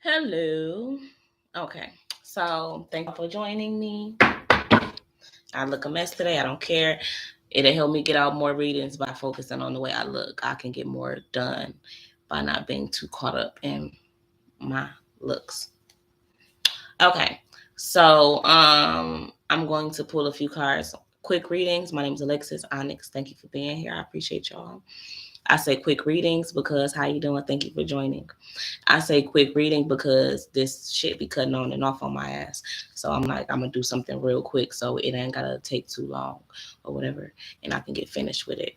Hello. Okay. So thank you for joining me. I look a mess today. I don't care. It'll help me get out more readings by focusing on the way I look. I can get more done by not being too caught up in my looks. Okay. So I'm going to pull a few cards. Quick readings. My name is Alexis Onyx. Thank you for being here. I appreciate y'all. I say quick readings because how you doing? Thank you for joining. I say quick reading because this shit be cutting on and off on my ass. So I'm like, I'm gonna do something real quick so it ain't gotta take too long or whatever, and I can get finished with it,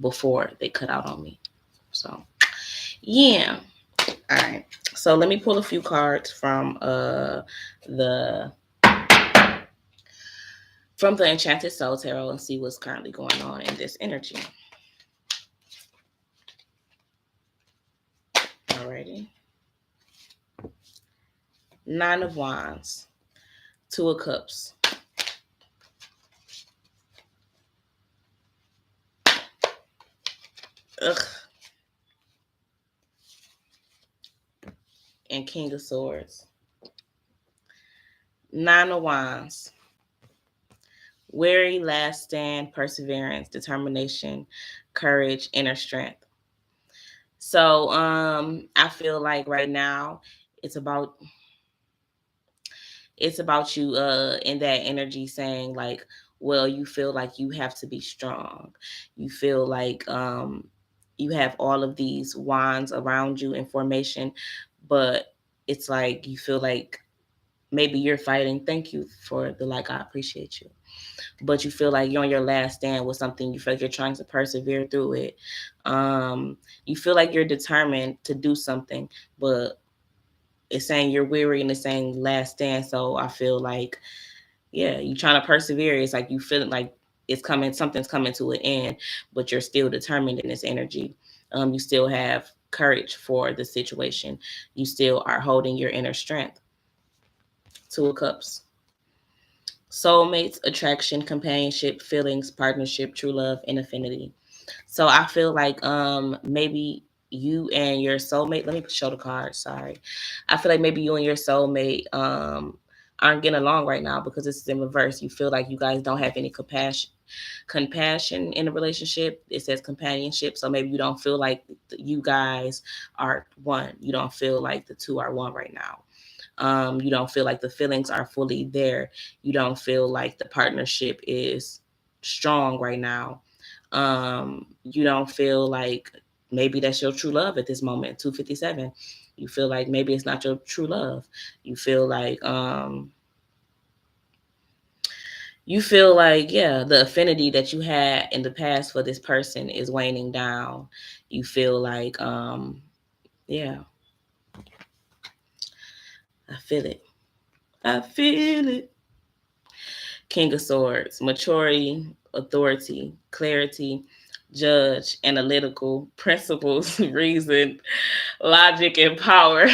before they cut out on me. So yeah. All right. So let me pull a few cards the the Enchanted Soul Tarot and see what's currently going on in this energy. Alrighty. Nine of Wands, Two of Cups, ugh, and King of Swords. Nine of Wands, weary, last stand, perseverance, determination, courage, inner strength. So I feel like right now it's about you in that energy saying like, well, you feel like you have to be strong. You feel like you have all of these wands around you in formation, but it's like you feel like maybe you're fighting. Thank you for the like, I appreciate you. But you feel like you're on your last stand with something. You feel like you're trying to persevere through it. You feel like you're determined to do something, but it's saying you're weary and it's saying last stand. So I feel like, yeah, you're trying to persevere. It's like you feel like it's coming, something's coming to an end, but you're still determined in this energy. You still have courage for the situation. You still are holding your inner strength. Two of Cups. Soulmates, attraction, companionship, feelings, partnership, true love, and affinity. So I feel like maybe you and your soulmate, let me show the card, sorry. I feel like maybe you and your soulmate aren't getting along right now because this is in reverse. You feel like you guys don't have any compassion in a relationship. It says companionship, so maybe you don't feel like you guys are one. You don't feel like the two are one right now. You don't feel like the feelings are fully there. You don't feel like the partnership is strong right now. You don't feel like maybe that's your true love at this moment. 257. You feel like maybe it's not your true love. You feel like yeah, the affinity that you had in the past for this person is waning down. You feel like yeah, I feel it. I feel it. King of Swords, maturity, authority, clarity, judge, analytical, principles, reason, logic, and power.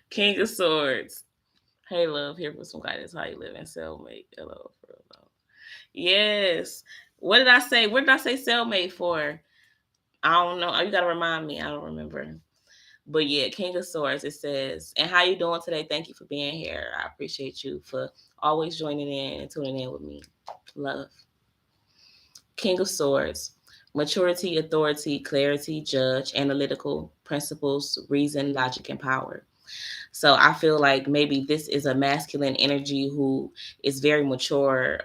King of Swords. Hey, love, here for some guidance. How you living, cellmate? Hello, for love. Yes. What did I say? What did I say cellmate for? I don't know. You gotta remind me. I don't remember. But yeah, King of Swords, it says, and how you doing today? Thank you for being here. I appreciate you for always joining in and tuning in with me. Love. King of Swords, maturity, authority, clarity, judge, analytical, principles, reason, logic, and power. So I feel like maybe this is a masculine energy who is very mature.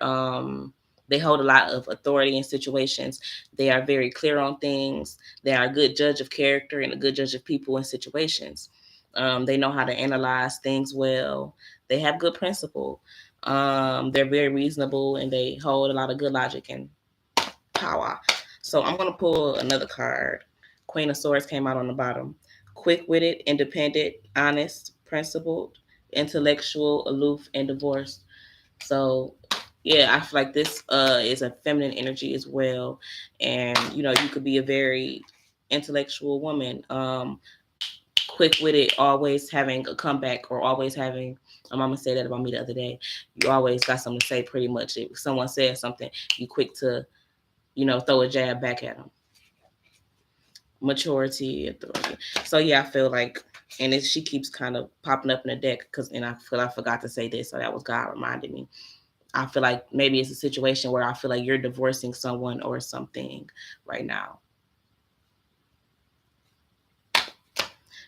They hold a lot of authority in situations. They are very clear on things. They are a good judge of character and a good judge of people and situations. They know how to analyze things well. They have good principle. They're very reasonable and they hold a lot of good logic and power. So I'm going to pull another card. Queen of Swords came out on the bottom. Quick-witted, independent, honest, principled, intellectual, aloof, and divorced. So yeah, I feel like this is a feminine energy as well. And you could be a very intellectual woman. Quick-witted, always having a comeback or always having my mama said that about me the other day. You always got something to say pretty much. If someone says something, you quick to throw a jab back at them. maturity, authority. So yeah, I feel like, and she keeps kind of popping up in the deck because, and I feel I forgot to say this, so that was God reminding me. I feel like maybe it's a situation where I feel like you're divorcing someone or something right now.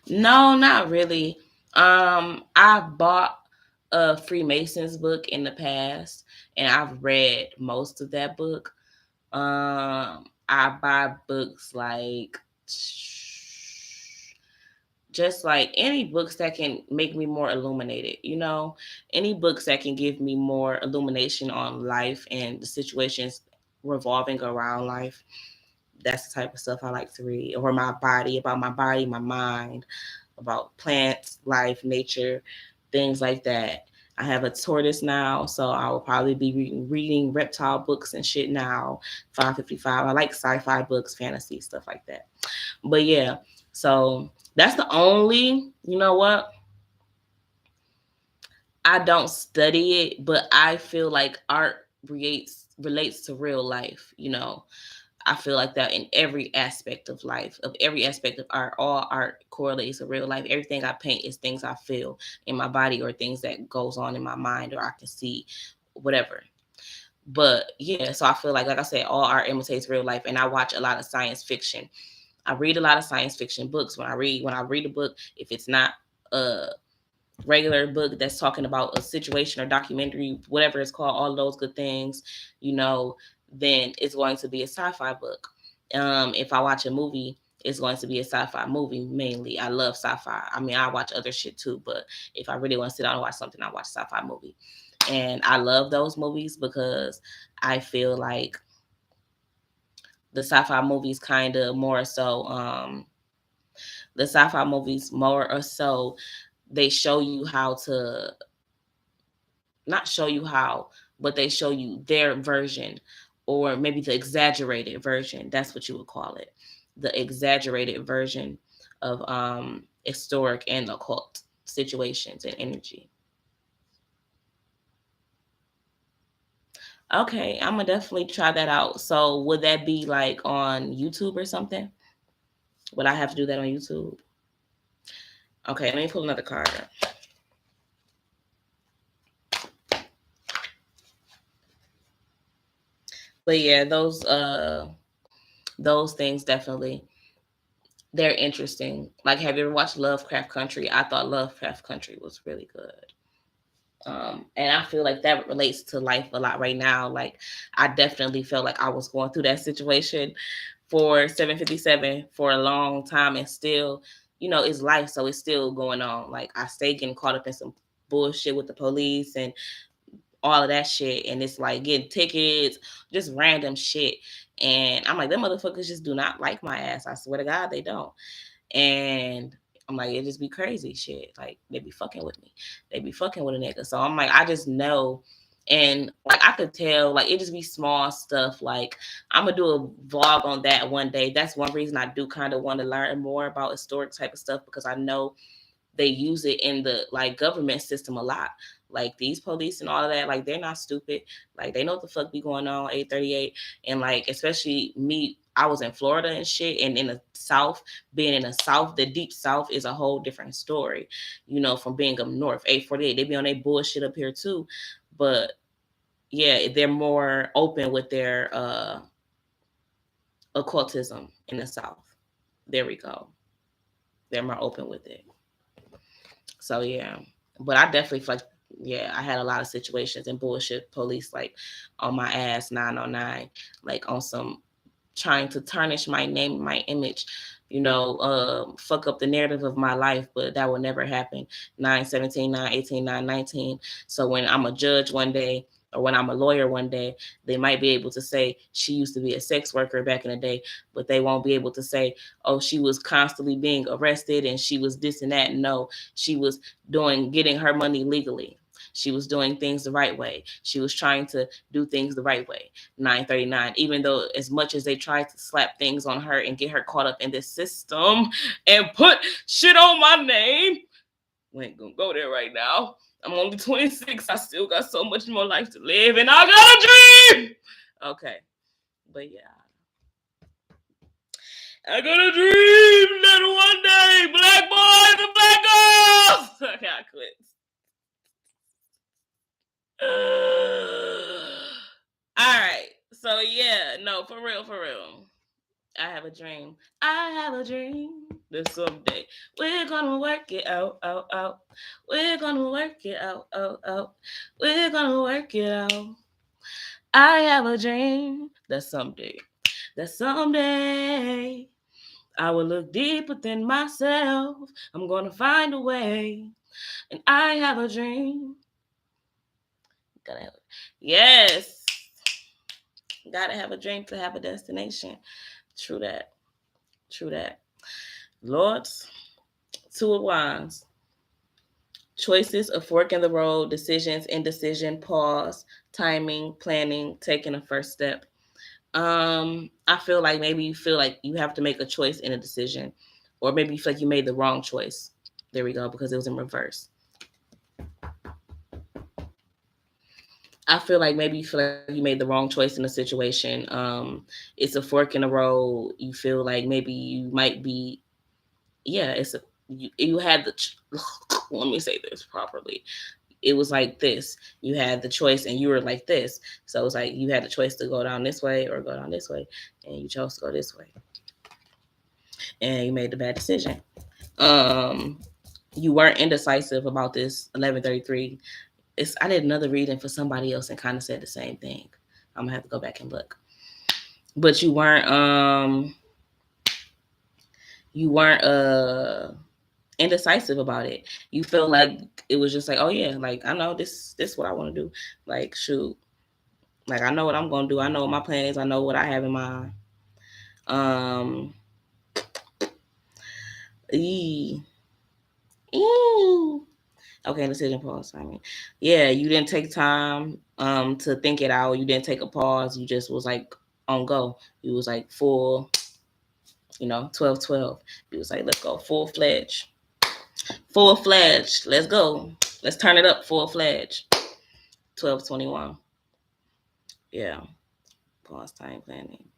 No, not really. I bought a Freemasons book in the past, and I've read most of that book. I buy books like just like any books that can make me more illuminated, any books that can give me more illumination on life and the situations revolving around life. That's the type of stuff I like to read. Or my body, about my body, my mind, about plants, life, nature, things like that. I have a tortoise now, so I will probably be reading reptile books and shit now. 555. I like sci-fi books, fantasy, stuff like that. But yeah, so that's the only, you know what? I don't study it, but I feel like art relates to real life, I feel like that in every aspect of life, of every aspect of art. All art correlates to real life. Everything I paint is things I feel in my body or things that goes on in my mind or I can see, whatever. But yeah, so I feel like I said, all art imitates real life, and I watch a lot of science fiction. I read a lot of science fiction books. When I read a book, if it's not a regular book that's talking about a situation or documentary, whatever it's called, all those good things, then it's going to be a sci-fi book. If I watch a movie, it's going to be a sci-fi movie mainly. I love sci-fi. I mean, I watch other shit too, but if I really want to sit down and watch something, I watch a sci-fi movie. And I love those movies because I feel like the sci-fi movies kind of more so, the sci-fi movies more or so, they show you how to, not show you how, but they show you their version, or maybe the exaggerated version. That's what you would call it. The exaggerated version of historic and occult situations and energy. Okay, I'm gonna definitely try that out. So would that be like on YouTube or something? Would I have to do that on YouTube? Okay, let me pull another card up. But yeah, those things definitely, they're interesting. Like, have you ever watched Lovecraft Country? I thought Lovecraft Country was really good. And I feel like that relates to life a lot right now. Like, I definitely felt like I was going through that situation for 757 for a long time, and still, it's life, so it's still going on. Like, I stay getting caught up in some bullshit with the police and all of that shit, and it's like getting tickets, just random shit. And I'm like, them motherfuckers just do not like my ass. I swear to God, they don't. And I'm like, it just be crazy shit. Like, they be fucking with me. They be fucking with a nigga. So I'm like, I just know. And like, I could tell, like, it just be small stuff. Like, I'm gonna do a vlog on that one day. That's one reason I do kind of want to learn more about historic type of stuff, because I know they use it in the like government system a lot. Like, these police and all of that, like, they're not stupid. Like, they know what the fuck be going on 838. And like, especially me, I was in Florida and shit, and in the South, being in the South, the deep South is a whole different story, from being up north. 848, they be on their bullshit up here too. But yeah, they're more open with their occultism in the South. There we go. They're more open with it. So yeah, but I definitely feel like, yeah, I had a lot of situations and bullshit police like on my ass 909, like on some trying to tarnish my name, my image, fuck up the narrative of my life, but that will never happen. 917, 918, 919. So when I'm a judge one day, or when I'm a lawyer one day, they might be able to say she used to be a sex worker back in the day, but they won't be able to say, oh, she was constantly being arrested and she was this and that. No, she was getting her money legally. She was doing things the right way. She was trying to do things the right way. 939, even though as much as they tried to slap things on her and get her caught up in this system and put shit on my name, we ain't gonna go there right now. I'm only 26. I still got so much more life to live, and I got a dream. Okay, but yeah. I'm gonna dream that one day, black boys and black girls. Okay, I quit. All right. So yeah, no, for real, for real. I have a dream. I have a dream that someday we're gonna work it out, out, out. We're gonna work it out, out, out. We're gonna work it out. I have a dream that someday I will look deep within myself. I'm gonna find a way, and I have a dream. Gotta have it. Yes, gotta have a dream to have a destination. True that. True that. Lords, Two of Wands. Choices, a fork in the road, decisions, indecision, pause, timing, planning, taking a first step. I feel like maybe you feel like you have to make a choice in a decision, or maybe you feel like you made the wrong choice. There we go, because it was in reverse. I feel like maybe you feel like you made the wrong choice in a situation. It's a fork in the road. You feel like maybe you might be, yeah. You had the. Let me say this properly. It was like this. You had the choice, and you were like this. So it's like you had the choice to go down this way or go down this way, and you chose to go this way, and you made the bad decision. Um, you weren't indecisive about this 1133. I did another reading for somebody else and kind of said the same thing. I'm gonna have to go back and look. But you weren't indecisive about it. You feel like it was just like, oh yeah, like I know this what I want to do. Like shoot, like I know what I'm gonna do. I know what my plan is. I know what I have in mind. Um, ee, ee. Okay, decision pause. I mean, yeah, you didn't take time to think it out. You didn't take a pause. You just was like on go. You was like full, 12-12. You was like, let's go full fledged. Full fledged. Let's go. Let's turn it up full fledged. 12-21. Yeah. Pause time planning.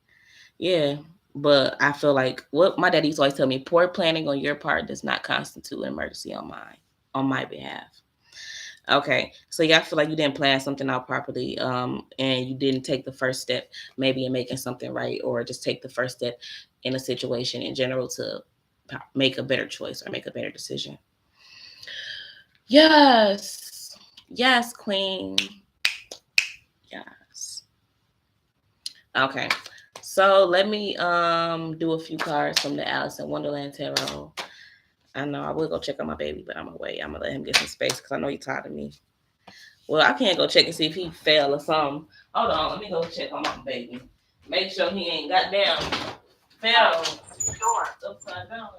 Yeah. But I feel like what my daddy used to always tell me, poor planning on your part does not constitute an emergency on my behalf. Okay, so yeah, I feel like you didn't plan something out properly, and you didn't take the first step, maybe in making something right, or just take the first step in a situation in general to make a better choice or make a better decision. Yes, yes, Queen. Yes. Okay, so let me do a few cards from the Alice in Wonderland Tarot. I know I will go check on my baby, but I'm gonna wait. I'm gonna let him get some space because I know he's tired of me. Well, I can't go check and see if he fell or something. Hold on, let me go check on my baby. Make sure he ain't goddamn fell. Sure. Upside down.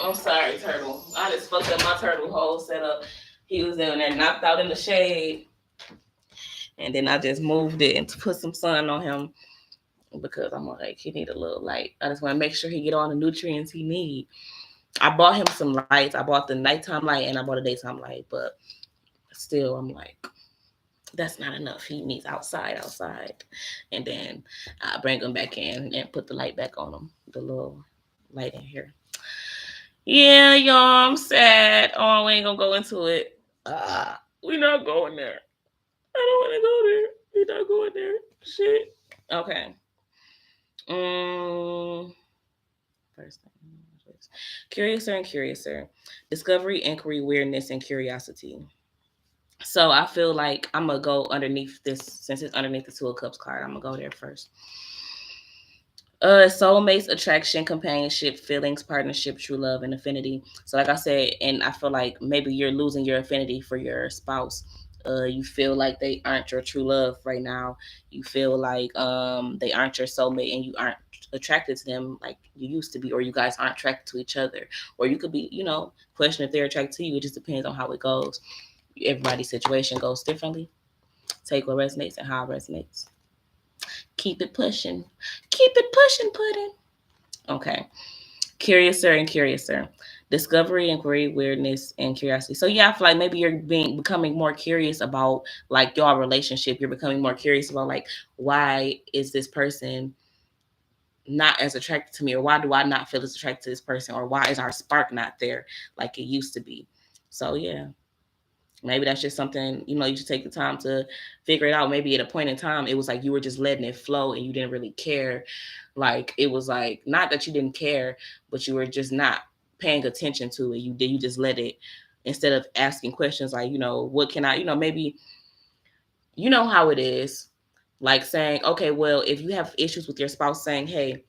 I'm sorry, Turtle. I just fucked up my turtle whole setup. He was in there knocked out in the shade. And then I just moved it and to put some sun on him because I'm like, he need a little light. I just want to make sure he get all the nutrients he need. I bought him some lights. I bought the nighttime light and I bought a daytime light, but still I'm like, that's not enough. He needs outside. And then I bring him back in and put the light back on him, the little light in here. Yeah, y'all, I'm sad. Oh, we ain't gonna go into it. We not going there. I don't want to go there. We not going there. Shit. Okay. First thing. Curiouser and curiouser. Discovery, inquiry, weirdness, and curiosity. So I feel like I'm gonna go underneath this since it's underneath the Two of Cups card. I'm gonna go there first. Soulmates, attraction, companionship, feelings, partnership, true love, and affinity. So like I said, and I feel like maybe you're losing your affinity for your spouse. You feel like they aren't your true love right now. You feel like they aren't your soulmate and you aren't attracted to them like you used to be, or you guys aren't attracted to each other. Or you could be, question if they're attracted to you. It just depends on how it goes. Everybody's situation goes differently. Take what resonates and how it resonates. Keep it pushing. Keep it pushing, pudding. Okay. Curiouser and curiouser. Discovery, inquiry, weirdness, and curiosity. So yeah, I feel like maybe you're becoming more curious about like your relationship. You're becoming more curious about like why is this person not as attracted to me, or why do I not feel as attracted to this person, or why is our spark not there like it used to be. So yeah, maybe that's just something, you should take the time to figure it out. Maybe at a point in time it was like you were just letting it flow and you didn't really care. Like it was like not that you didn't care, but you were just not paying attention to it. You just let it, instead of asking questions like, what can I, maybe you know how it is, like saying, okay, well, if you have issues with your spouse, saying, hey,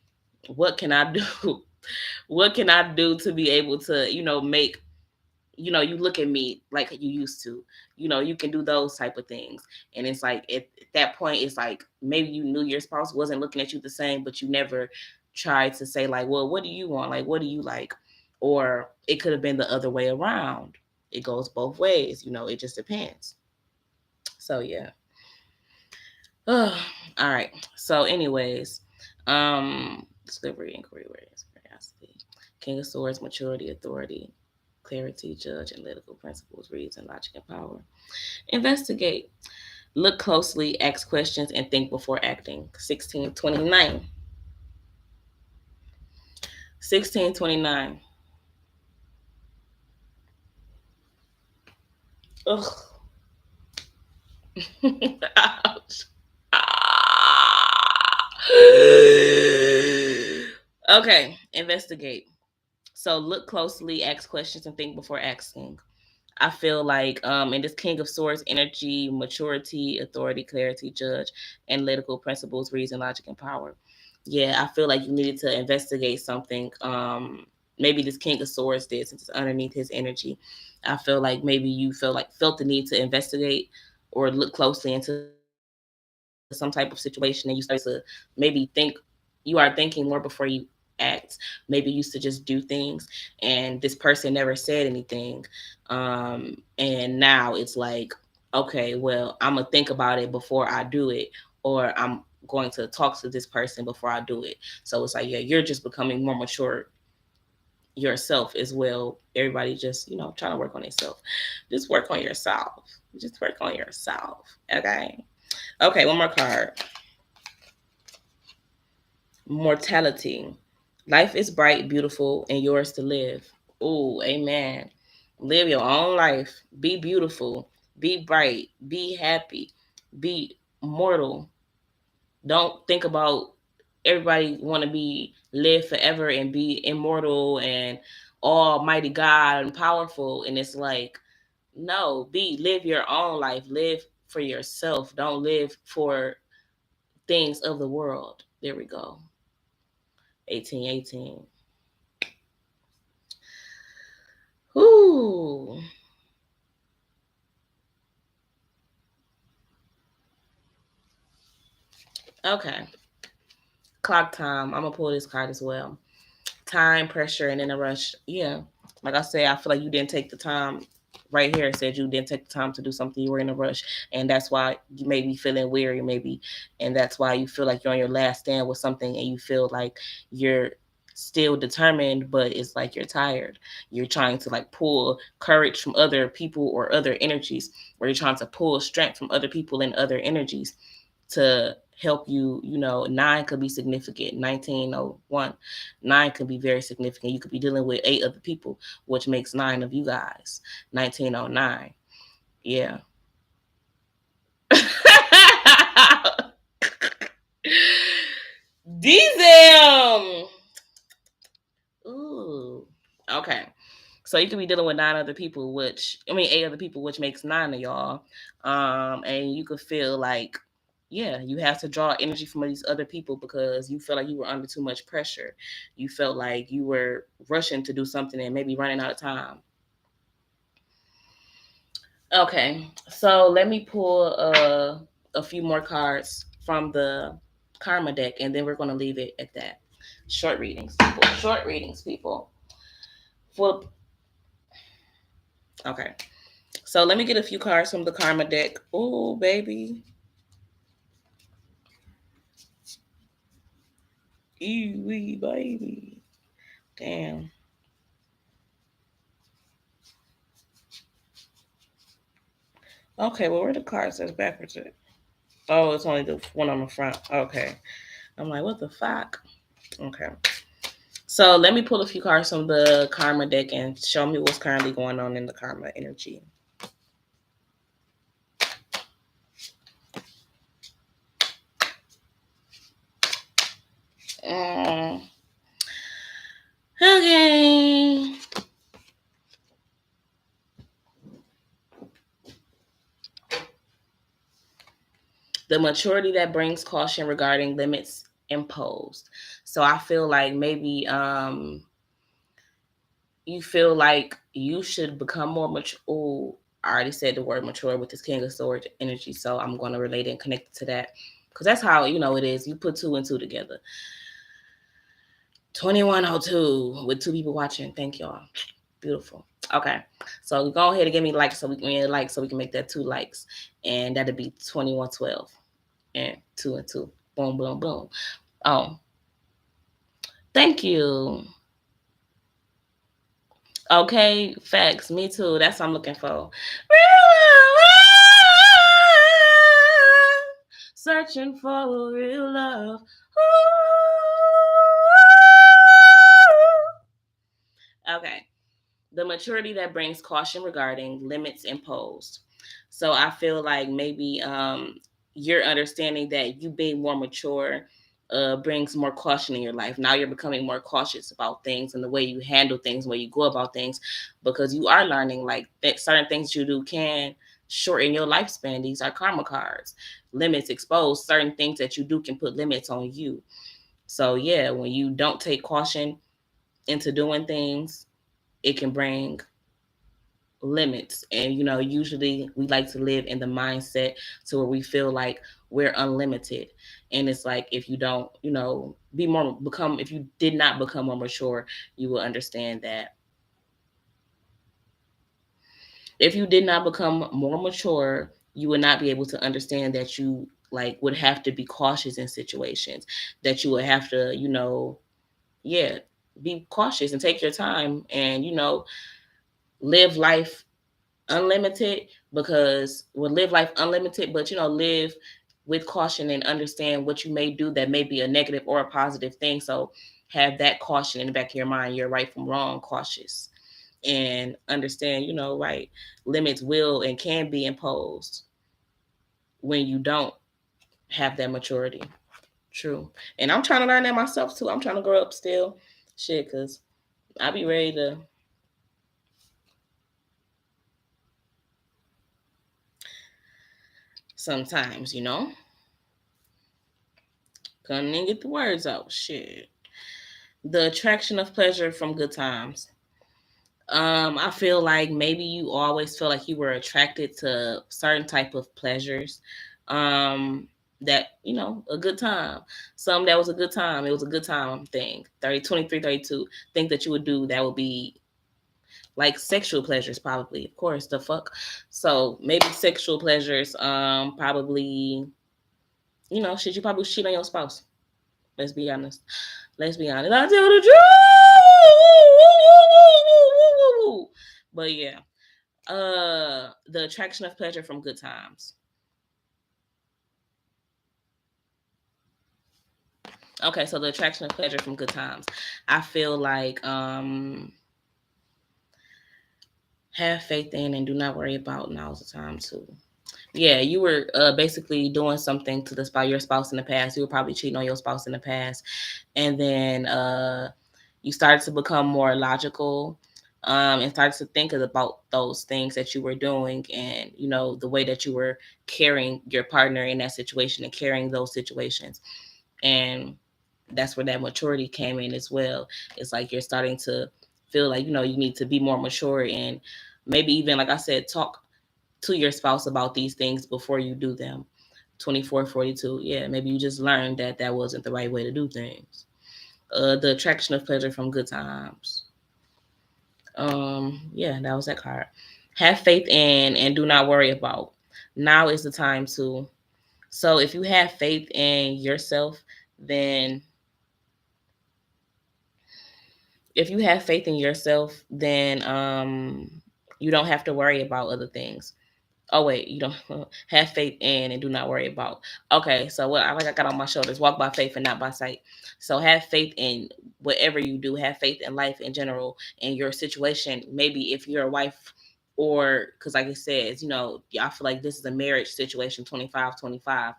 what can I do? What can I do to be able to, make, you look at me like you used to, you can do those type of things. And it's like at that point, it's like maybe you knew your spouse wasn't looking at you the same, but you never tried to say like, well, what do you want? Like, what do you like? Or it could have been the other way around. It goes both ways, it just depends. So yeah. All right. So anyways, discovery, inquiry, awareness, curiosity. King of Swords, maturity, authority, clarity, judge, analytical principles, reason, logic, and power. Investigate. Look closely, ask questions, and think before acting. 1629. 1629. Ugh. Ouch. Ah. Okay, investigate. So look closely, ask questions, and think before asking. I feel like in this King of Swords energy, maturity, authority, clarity, judge, analytical principles, reason, logic, and power. Yeah, I feel like you needed to investigate something. Maybe this King of Swords did, since it's underneath his energy. I feel like maybe you felt the need to investigate or look closely into some type of situation, and you started to maybe think, you are thinking more before you act. Maybe you used to just do things and this person never said anything. And now it's like, okay, well, I'm gonna think about it before I do it, or I'm going to talk to this person before I do it. So it's like, yeah, you're just becoming more mature yourself as well. Everybody just, trying to work on themselves. Just work on yourself. Just work on yourself. Okay. Okay, one more card. Mortality. Life is bright, beautiful, and yours to live. Ooh, amen. Live your own life. Be beautiful. Be bright. Be happy. Be mortal. Don't think about everybody want to be live forever and be immortal and almighty God and powerful. And it's like, no, live your own life. Live for yourself. Don't live for things of the world. There we go. 1818. Ooh. Okay. Clock time. I'm gonna pull this card as well. Time, pressure, and in a rush. Yeah. Like I said, I feel like you didn't take the time. Right here, it said you didn't take the time to do something. You were in a rush, and that's why you may be feeling weary, maybe, and that's why you feel like you're on your last stand with something, and you feel like you're still determined, but it's like you're tired. You're trying to like pull courage from other people or other energies, or you're trying to pull strength from other people and other energies to help you. 9 could be significant. 1901. 9 could be very significant. You could be dealing with 8 other people, which makes 9 of you guys. 1909. Yeah. Diesel. Ooh. Okay. So you could be dealing with 9 other people, 8 other people, which makes 9 of y'all. And you could feel like, yeah, you have to draw energy from these other people because you felt like you were under too much pressure. You felt like you were rushing to do something and maybe running out of time. Okay, so let me pull a few more cards from the Karma deck, and then we're going to leave it at that. Short readings, people. Short readings, people. Full. Okay. So let me get a few cards from the karma deck. Oh, baby. Eee, wee, baby. Damn. Okay, well, where the card says backwards at? Oh, it's only the one on the front. Okay. I'm like, what the fuck? Okay. So let me pull a few cards from the karma deck and show me what's currently going on in the karma energy. Um, okay. The maturity that brings caution regarding limits imposed. So I feel like maybe you feel like you should become more mature. Ooh, I already said the word mature with this King of Swords energy, so I'm going to relate it and connect it to that because that's how it is. You put two and two together. 2102 with two people watching. Thank y'all. Beautiful. Okay, so go ahead and give me likes so we can make that two likes, and that'll be 2112 and two and two. Boom, boom, boom. Oh, thank you. Okay, facts. Me too. That's what I'm looking for. Searching for real love. Okay. The maturity that brings caution regarding limits imposed. So I feel like maybe you're understanding that you being more mature brings more caution in your life. Now you're becoming more cautious about things and the way you handle things, the way you go about things, because you are learning like that certain things you do can shorten your lifespan. These are karma cards. Limits exposed. Certain things that you do can put limits on you. So yeah, when you don't take caution into doing things, it can bring limits. And usually we like to live in the mindset to where we feel like we're unlimited. And it's like if you don't if you did not become more mature, you will understand that if you did not become more mature, you would not be able to understand that you like would have to be cautious in situations, that you would have to yeah, be cautious and take your time and live life unlimited, because we'll live life unlimited, but live with caution and understand what you may do that may be a negative or a positive thing. So have that caution in the back of your mind. You're right from wrong, cautious, and understand, right, limits will and can be imposed when you don't have that maturity. True. And I'm trying to learn that myself too. I'm trying to grow up still. Shit, because I be ready to sometimes, couldn't even get the words out. Shit. The attraction of pleasure from good times. I feel like maybe you always feel like you were attracted to certain type of pleasures. That a good time. Some that was a good time. It was a good time thing. 30, 23, 32. Think that you would do that would be like sexual pleasures, probably. Of course, the fuck. So maybe sexual pleasures, probably, should you probably cheat on your spouse? Let's be honest. Let's be honest. I tell the truth. But yeah, the attraction of pleasure from good times. Okay, so the attraction of pleasure from good times. I feel like have faith in and do not worry about. Now's the time to. Yeah, you were basically doing something to your spouse in the past. You were probably cheating on your spouse in the past, and then you started to become more logical, and started to think about those things that you were doing, and the way that you were carrying your partner in that situation and carrying those situations, and that's where that maturity came in as well. It's like you're starting to feel like you need to be more mature, and maybe even, like I said, talk to your spouse about these things before you do them. 2442. Yeah, maybe you just learned that that wasn't the right way to do things. The attraction of pleasure from good times. Yeah, that was that card. Have faith in and do not worry about. Now is the time to. So if you have faith in yourself, then if you have faith in yourself, then you don't have to worry about other things. Oh wait, you don't have faith in and do not worry about. Okay, so what I like I got on my shoulders, walk by faith and not by sight. So have faith in whatever you do, have faith in life in general, in your situation. Maybe if you're a wife or because like it says, I feel like this is a marriage situation, 25-25.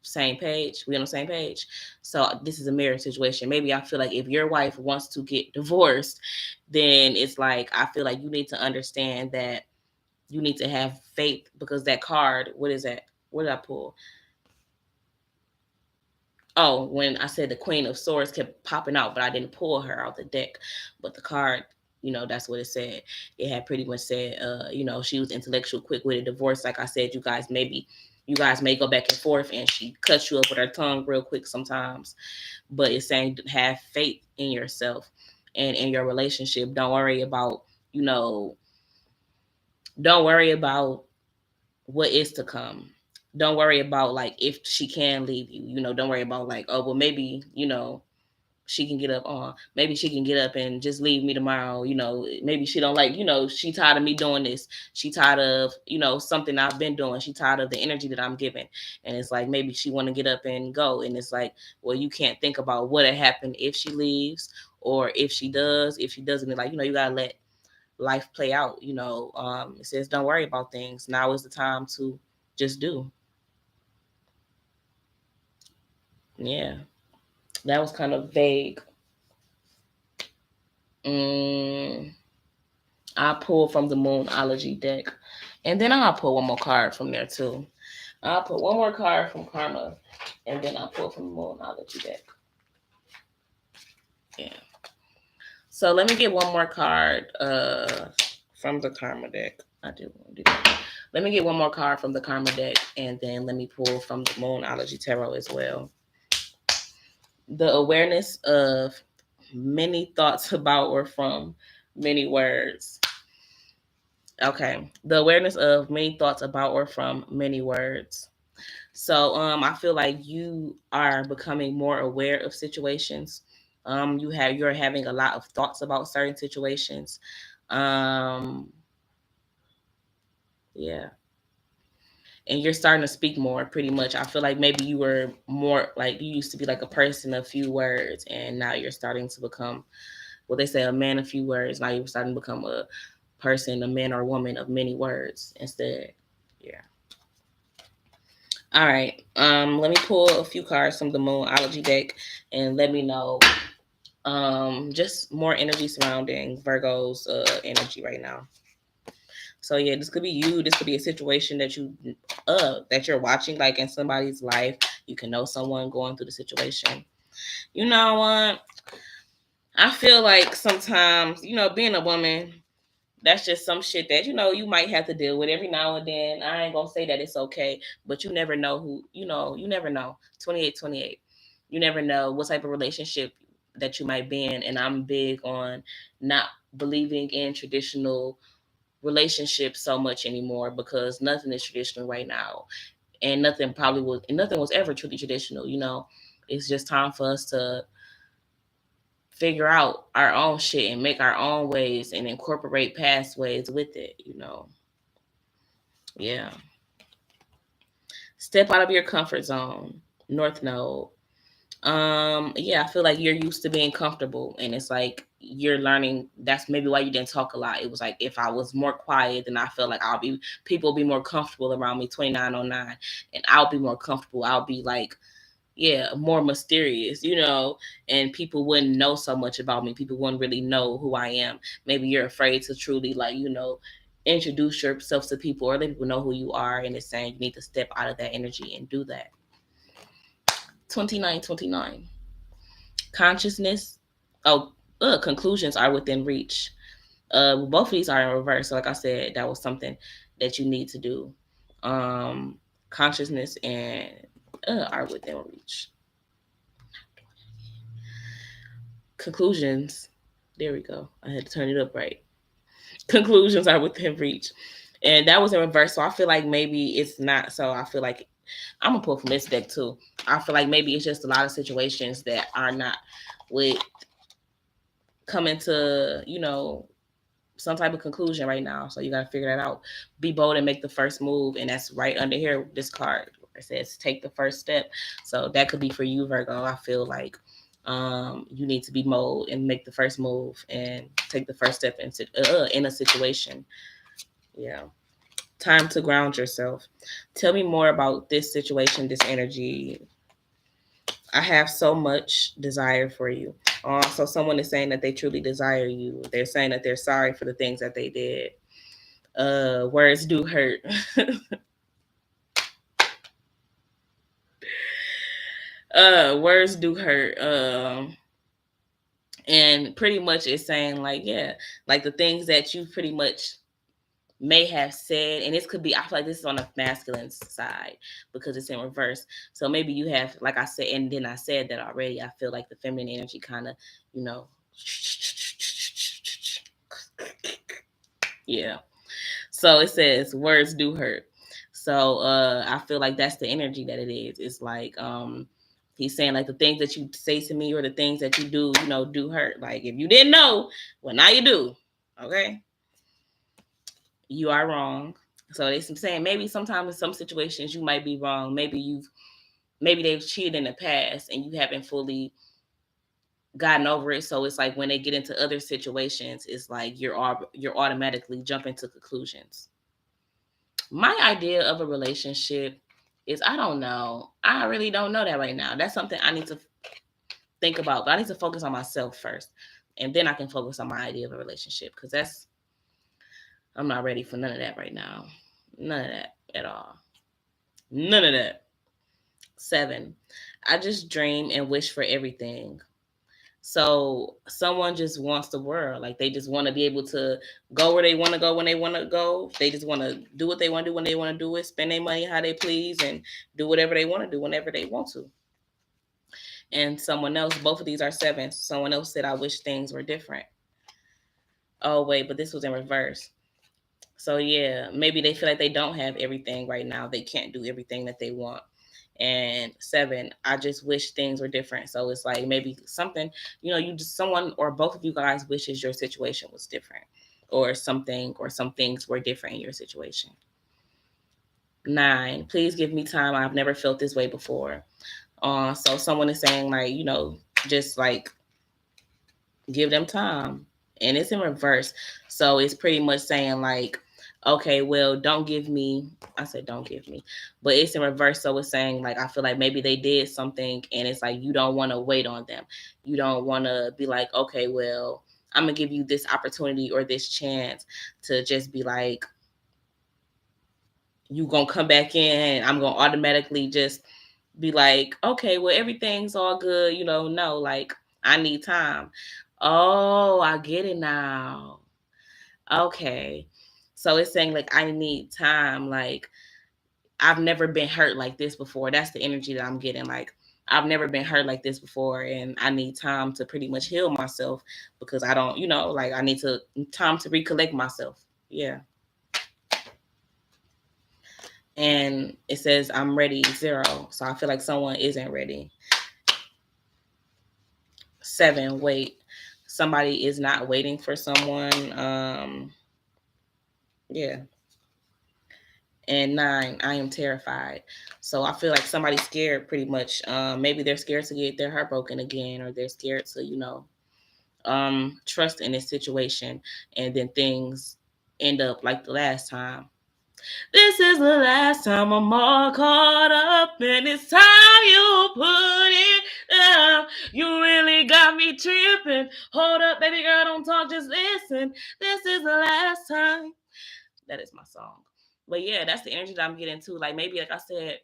Same page. We on the same page. So this is a marriage situation. Maybe I feel like if your wife wants to get divorced, then it's like I feel like you need to understand that you need to have faith because that card, what is that? What did I pull? Oh, when I said the Queen of Swords kept popping out, but I didn't pull her out the deck. But the card, that's what it said. It had pretty much said, she was intellectual, quick witted, divorce. Like I said, you guys may go back and forth, and she cuts you up with her tongue real quick sometimes. But it's saying have faith in yourself and in your relationship. You know, don't worry about what is to come. Don't worry about like if she can leave you. Don't worry about like, oh well maybe, she can get up on maybe she can get up and just leave me tomorrow. Maybe she don't like, she tired of me doing this. She tired of, something I've been doing. She tired of the energy that I'm giving. And it's like maybe she wanna get up and go. And it's like, well, you can't think about what had happened if she leaves or if she does, if she doesn't. Like, you gotta let life play out. It says don't worry about things. Now is the time to just do. Yeah, that was kind of vague. mm, I pull from the Moonology deck, and then I'll pull one more card from there too. I'll put one more card from Karma, and then I'll pull from the Moonology deck. Yeah, so let me get one more card from the Karma deck. I do want to do that. Let me get one more card from the Karma deck, and then let me pull from the Moonology Tarot as well. The awareness of many thoughts about or from many words. Okay. The awareness of many thoughts about or from many words. So I feel like you are becoming more aware of situations. You're having a lot of thoughts about certain situations. Um yeah. And you're starting to speak more pretty much. I feel like maybe you were more like you used to be like a person of few words, and now you're starting to become what they say, a man of few words. Now you're starting to become a person, a man or woman of many words instead. Yeah. All right. Let me pull a few cards from the Moonology deck and let me know just more energy surrounding Virgo's energy right now. So yeah, this could be you. This could be a situation that you're watching like in somebody's life. You can know someone going through the situation. You know what? I feel like sometimes, being a woman, that's just some shit that you might have to deal with every now and then. I ain't gonna say that it's okay, but you never know you never know. 28-28. You never know what type of relationship that you might be in. And I'm big on not believing in traditional relationships so much anymore because nothing is traditional right now. And nothing was ever truly traditional. It's just time for us to figure out our own shit and make our own ways and incorporate past ways with it. Yeah. Step out of your comfort zone. North Node. Yeah, I feel like you're used to being comfortable and it's like you're learning. That's maybe why you didn't talk a lot. It was like if I was more quiet, then I felt like people will be more comfortable around me, 2909, and I'll be more comfortable. I'll be like, yeah, more mysterious, and people wouldn't know so much about me. People wouldn't really know who I am. Maybe you're afraid to truly introduce yourself to people or let people know who you are, and it's saying you need to step out of that energy and do that. 29-29. Consciousness. Oh, conclusions are within reach. Both of these are in reverse. So like I said, that was something that you need to do. Consciousness and are within reach. Conclusions. There we go. I had to turn it up right. conclusions are within reach. And that was in reverse. So I feel like maybe it's not. So I feel like I'm gonna pull from this deck too. I feel like maybe it's just a lot of situations that are not with coming to, some type of conclusion right now. So you got to figure that out. Be bold and make the first move. And that's right under here, this card. It says take the first step. So that could be for you, Virgo. I feel like you need to be bold and make the first move and take the first step in a situation. Yeah. Time to ground yourself. Tell me more about this situation, this energy. I have so much desire for you. So someone is saying that they truly desire you. They're saying that they're sorry for the things that they did. Words do hurt. Words do hurt. And pretty much it's saying like, yeah, like the things that you pretty much may have said, and this could be, I feel like this is on the masculine side because it's in reverse. So maybe you have, like I said, and then I said that already, I feel like the feminine energy kind of, yeah. So it says words do hurt. So I feel like that's the energy that it is. It's like he's saying like the things that you say to me or the things that you do, do hurt. Like if you didn't know, well now you do. Okay. You are wrong. So they're saying maybe sometimes in some situations you might be wrong. Maybe they've cheated in the past and you haven't fully gotten over it. So it's like when they get into other situations, it's like you're automatically jumping to conclusions. My idea of a relationship is, I don't know. I really don't know that right now. That's something I need to think about. But I need to focus on myself first. And then I can focus on my idea of a relationship. Because I'm not ready for none of that right now. None of that at all. None of that. 7. I just dream and wish for everything. So someone just wants the world. Like they just want to be able to go where they want to go when they want to go. They just want to do what they want to do when they want to do it, spend their money how they please, and do whatever they want to do whenever they want to. And someone else, both of these are 7. Someone else said, I wish things were different. Oh, wait, but this was in reverse. So yeah, maybe they feel like they don't have everything right now. They can't do everything that they want. And 7, I just wish things were different. So it's like maybe something, you just, someone or both of you guys wishes your situation was different, or something or some things were different in your situation. 9, please give me time. I've never felt this way before. So someone is saying like, just like give them time. And it's in reverse. So it's pretty much saying like, okay, well, don't give me, I said don't give me, but it's in reverse. So it's saying like, I feel like maybe they did something and it's like, you don't want to wait on them. You don't want to be like, okay, well, I'm going to give you this opportunity or this chance to just be like, you going to come back in and I'm going to automatically just be like, okay, well, everything's all good. No, like I need time. Oh, I get it now. Okay. So it's saying like I need time. Like I've never been hurt like this before. That's the energy that I'm getting. Like I've never been hurt like this before, and I need time to pretty much heal myself because I don't, like I need time to recollect myself. Yeah. And it says I'm ready, 0. So I feel like someone isn't ready. 7, wait. Somebody is not waiting for someone. Yeah. And 9, I am terrified. So I feel like somebody's scared pretty much. Maybe they're scared to get their heart broken again, or they're scared to, trust in this situation. And then things end up like the last time. This is the last time I'm all caught up, and it's time you put it down. You really got me tripping. Hold up, baby girl, don't talk, just listen. This is the last time. That is my song. But yeah, that's the energy that I'm getting too. Like maybe, like I said,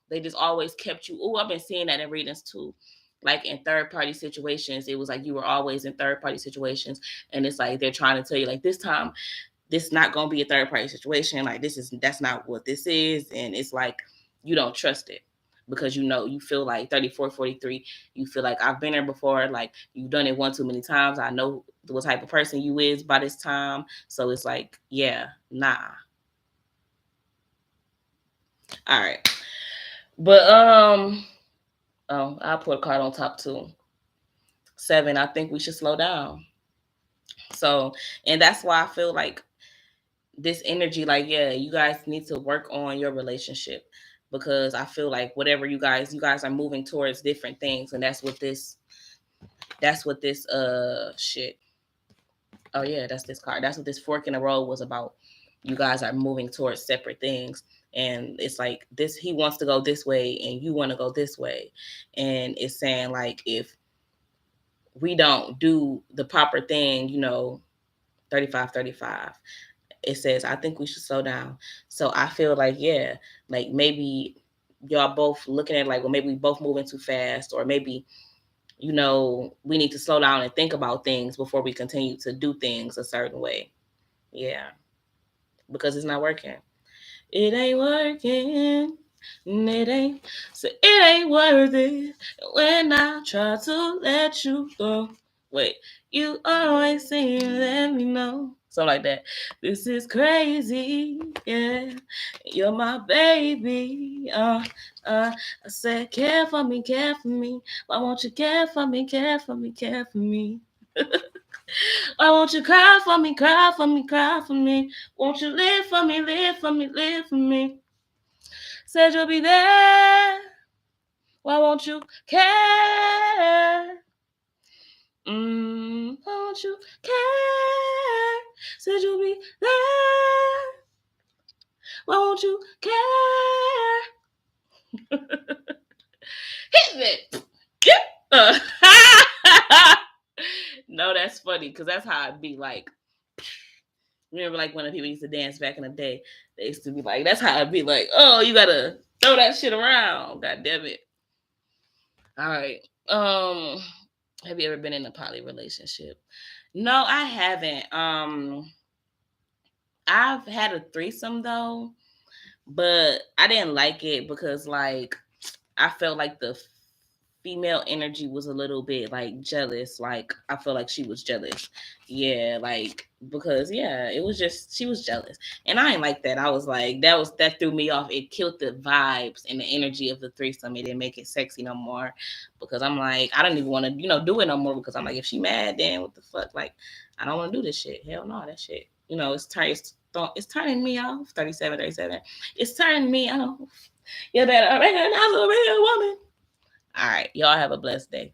they just always kept you. Oh, I've been seeing that in readings too. Like in third party situations, it was like you were always in third party situations, and it's like they're trying to tell you like this time, this is not gonna be a third party situation. Like that's not what this is, and it's like you don't trust it. because you feel like 34, 43. You feel like I've been there before. Like you've done it one too many times. I know what type of person you is by this time. So it's like, yeah, nah. All right. But oh, I'll put a card on top too. 7, I think we should slow down. So, and that's why I feel like this energy, like, yeah, you guys need to work on your relationship, because I feel like whatever you guys are moving towards different things, and that's what this shit. Oh yeah, that's this card. That's what this fork in the road was about. You guys are moving towards separate things, and it's like this, he wants to go this way and you want to go this way. And it's saying like, if we don't do the proper thing, 35, 35, it says, I think we should slow down. So I feel like, yeah, like maybe y'all both looking at like, well, maybe we both moving too fast, or maybe, we need to slow down and think about things before we continue to do things a certain way. Yeah, because it's not working. It ain't working. It ain't, so it ain't worth it when I try to let you go. Wait, you always seem to let me know. Something like that. This is crazy, yeah. You're my baby. I said, care for me, care for me. Why won't you care for me, care for me, care for me? Why won't you cry for me, cry for me, cry for me? Won't you live for me, live for me, live for me? Said you'll be there. Why won't you care? Why won't you care? Said you'll be there. Why won't you care? Hit it. Yeah. No, that's funny because that's how I'd be like. Remember, like when the people used to dance back in the day, they used to be like, that's how I'd be like, oh, you gotta throw that shit around. God damn it. All right. Have you ever been in a poly relationship? No, I haven't. I've had a threesome though, but I didn't like it because like I felt like the female energy was a little bit like jealous. Like I feel like she was jealous. Yeah, like because yeah, it was just she was jealous. And I ain't like that. I was like that threw me off. It killed the vibes and the energy of the threesome. It didn't make it sexy no more. Because I'm like, I don't even want to, do it no more because I'm like, if she mad, then what the fuck? Like, I don't want to do this shit. Hell no, that shit. It's turning me off. 37, 37. It's turning me off. You better recognize a real woman. All right. Y'all have a blessed day.